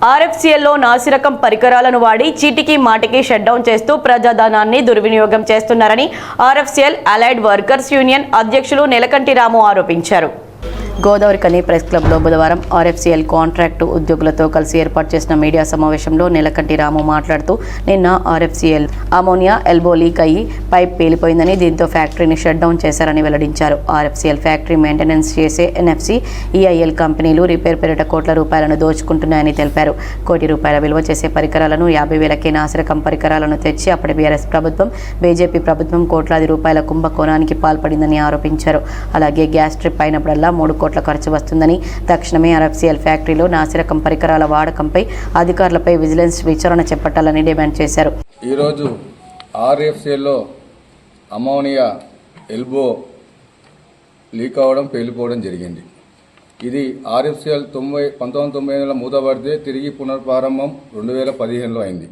ఆర్ఎఫ్సిఎల్లో నాసిరకం పరికరాలను వాడి చీటికి మాటికి షట్ డౌన్ చేస్తూ ప్రజాధనాన్ని దుర్వినియోగం చేస్తున్నారని ఆర్ఎఫ్సిఎల్ అలైడ్ వర్కర్స్ యూనియన్ అధ్యక్షులు నెలకంటి రాము ఆరోపించారు. గోదావరికని ప్రెస్ క్లబ్లో బుధవారం ఆర్ఎఫ్సిఎల్ కాంట్రాక్టు ఉద్యోగులతో కలిసి ఏర్పాటు చేసిన మీడియా సమావేశంలో నెలకంటి రాము మాట్లాడుతూ నిన్న ఆర్ఎఫ్సిఎల్ అమోనియా ఎల్బో లీక్ అయ్యి పైప్ పేలిపోయిందని, దీంతో ఫ్యాక్టరీని షట్ డౌన్ చేశారని వెల్లడించారు. ఆర్ఎఫ్సిఎల్ ఫ్యాక్టరీ మెయింటెనెన్స్ చేసే ఎన్ఎఫ్సి, ఈఐఎల్ కంపెనీలు రిపేర్ పేరిట కోట్ల రూపాయలను దోచుకుంటున్నాయని తెలిపారు. ₹1 కోటి విలువ చేసే పరికరాలను 50,000కే నాసిరకం పరికరాలను తెచ్చి అప్పటి బీఆర్ఎస్ ప్రభుత్వం, బీజేపీ ప్రభుత్వం కోట్లాది రూపాయల కుంభకోణానికి పాల్పడిందని ఆరోపించారు. అలాగే గ్యాస్ ట్రిప్ అయినప్పుడల్లా 3 కోట్ల ఖర్చు వస్తుందని, తక్షణమే ఆర్ఎఫ్సిఎల్ ఫ్యాక్టరీలో నాసిరకం పరికరాల వాడకంపై అధికారులపై విజిలెన్స్ విచారణ చేపట్టాలని డిమాండ్ చేశారు. ఈరోజు ఆర్ఎఫ్సిఎల్లో అమోనియా ఎల్బో లీక్ అవ్వడం, పేలిపోవడం జరిగింది. ఇది ఆర్ఎఫ్సిఎల్ 1999లో మూతపడితే తిరిగి పునర్ప్రారంభం 2015లో అయింది.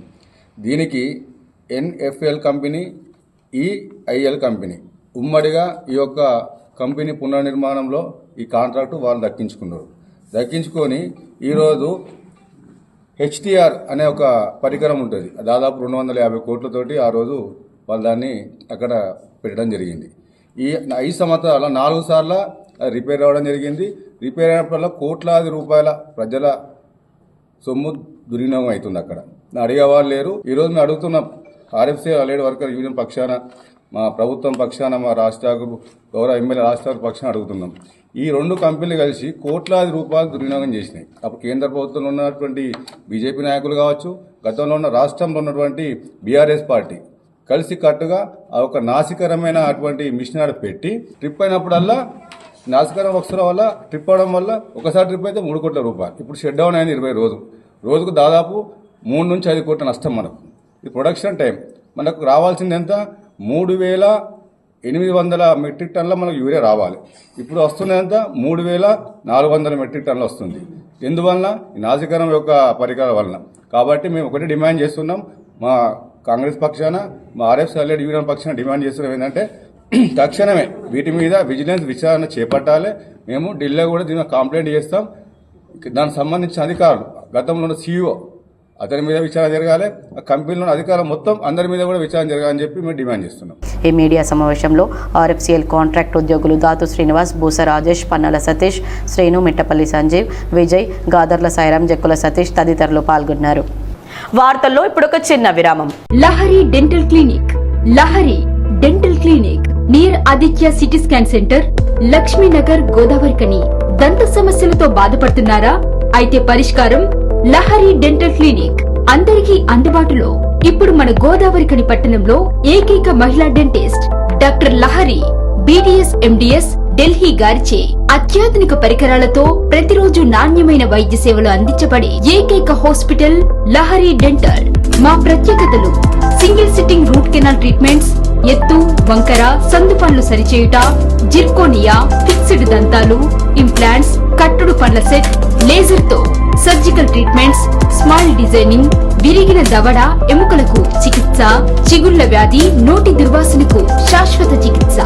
దీనికి ఎన్ఎఫ్ఎల్ కంపెనీ, ఈఐఎల్ కంపెనీ ఉమ్మడిగా ఈ యొక్క కంపెనీ పునర్నిర్మాణంలో ఈ కాంట్రాక్టు వాళ్ళు దక్కించుకొని ఈరోజు హెచ్టిఆర్ అనే ఒక పరికరం ఉంటుంది. దాదాపు 250 కోట్లతోటి ఆ రోజు వాళ్ళు దాన్ని అక్కడ పెట్టడం జరిగింది. ఈ 5 సంవత్సరాల 4 సార్ల రిపేర్ అవ్వడం జరిగింది. రిపేర్ అయినప్పుడల్లా కోట్లాది రూపాయల ప్రజల సొమ్ము దుర్వినియోగం అవుతుంది. అక్కడ అడిగేవాళ్ళు లేరు. ఈరోజు మేము అడుగుతున్నాం, ఆర్ఎఫ్సిఎల్ అలైడ్ వర్కర్ యూనియన్ పక్షాన, మా ప్రభుత్వం పక్షాన, మా రాష్ట్ర గౌరవ ఎమ్మెల్యే రాష్ట్ర పక్షాన అడుగుతున్నాం. ఈ 2 కంపెనీలు కలిసి కోట్లాది రూపాయలు దుర్వినియోగం చేసినాయి. అప్పుడు కేంద్ర ప్రభుత్వంలో ఉన్నటువంటి బీజేపీ నాయకులు కావచ్చు, గతంలో ఉన్న రాష్ట్రంలో ఉన్నటువంటి బీఆర్ఎస్ పార్టీ కలిసి కట్టుగా ఆ ఒక నాసికరమైన అటువంటి మిషన్ ఆడ పెట్టి ట్రిప్ అయినప్పుడల్లా నాసికరం వస్తున్న వల్ల ట్రిప్ అవడం వల్ల ఒకసారి ట్రిప్ అయితే 3 కోట్ల రూపాయలు. ఇప్పుడు షట్ డౌన్ అయింది 20 రోజులు. రోజుకు దాదాపు 3 నుంచి 5 కోట్ల నష్టం మనకు. ఈ ప్రొడక్షన్ టైం మనకు రావాల్సింది ఎంత? 3,800 మెట్రిక్ టన్నుల మనకు యూరియా రావాలి. ఇప్పుడు వస్తున్నదంతా 3,400 మెట్రిక్ టన్నులు వస్తుంది. ఎందువలన? ఈ నాసికరం యొక్క పరికరాల వలన. కాబట్టి మేము ఒకటి డిమాండ్ చేస్తున్నాం, మా కాంగ్రెస్ పక్షాన, మా ఆర్ఎఫ్సిఎల్ యూనియన్ పక్షాన డిమాండ్ చేస్తున్నాం ఏంటంటే తక్షణమే వీటి మీద విజిలెన్స్ విచారణ చేపట్టాలి. మేము ఢిల్లీలో కూడా దీని కంప్లైంట్ చేస్తాం. దానికి సంబంధించిన అధికారులు, గతంలో ఉన్న సీఈఓ అతని మీద విచారణ జరగాలి, ఆ కంపెనీలోని అధికారులు మొత్తం అందరి మీద కూడా విచారణ జరగాలని చెప్పి మేము డిమాండ్ చేస్తున్నాం. ఈ మీడియా సమావేశంలో ఆర్ఎఫ్సిఎల్ కాంట్రాక్ట్ ఉద్యోగులు దాతు శ్రీనివాస్, బూస రాజేష్, పన్నల సతీష్, శ్రీను, మిట్టపల్లి సంజీవ్, విజయ్, గాదర్ల సాయిరాం, జక్కుల సతీష్ తదితరులు పాల్గొన్నారు. వార్తల్లో ఇప్పుడు ఒక చిన్న విరామం. Lahari dental clinic. Lahari dental clinic near Aditya CT scan centre, Lakshmi Nagar, Godavarikhani. దంత సమస్యలతో బాధపడుతున్నారా? అయితే పరిష్కారం లహరి డెంటల్ క్లినిక్. అందరికీ అందుబాటులో. ఇప్పుడు మన గోదావరికని పట్టణంలో ఏకైక మహిళా dentist doctor Lahari BDS MDS Delhi గారిచే అత్యాధునిక పరికరాలతో ప్రతిరోజు నాణ్యమైన వైద్య సేవలు అందించబడే ఏకైక హాస్పిటల్ లహరి డెంటల్. మా ప్రత్యేకతలు: single sitting root canal treatments, ఎత్తు, వంకర, సందు పనులు సరిచేయుట, జిర్కోనియా, ఫిక్స్డ్ దంతాలు, ఇంప్లాంట్స్, కట్టుడు పండ్ల సెట్, లేజర్ తో సర్జికల్ ట్రీట్మెంట్స్, స్మైల్ డిజైనింగ్, విరిగిన దవడ ఎముకలకు చికిత్స, చిగుళ్ల వ్యాధి, నోటి దుర్వాసనకు శాశ్వత చికిత్స,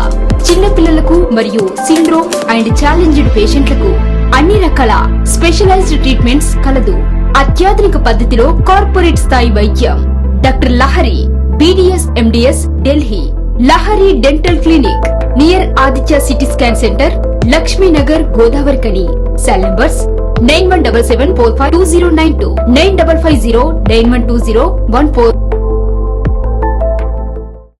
చిన్నపిల్లలకు మరియు సిండ్రోమ్ అండ్ ఛాలెంజ్డ్ పేషెంట్లకు అన్ని రకాల స్పెషలైజ్డ్ ట్రీట్మెంట్స్ కలదు. అత్యాధునిక పద్ధతిలో కార్పొరేట్ స్థాయి వైద్యం. Doctor Lahari BDS MDS Delhi. Lahari dental clinic near Aditya CT scan centre, Lakshmi Nagar, Godavarikhani. Cell numbers 9177452092, 9550912014.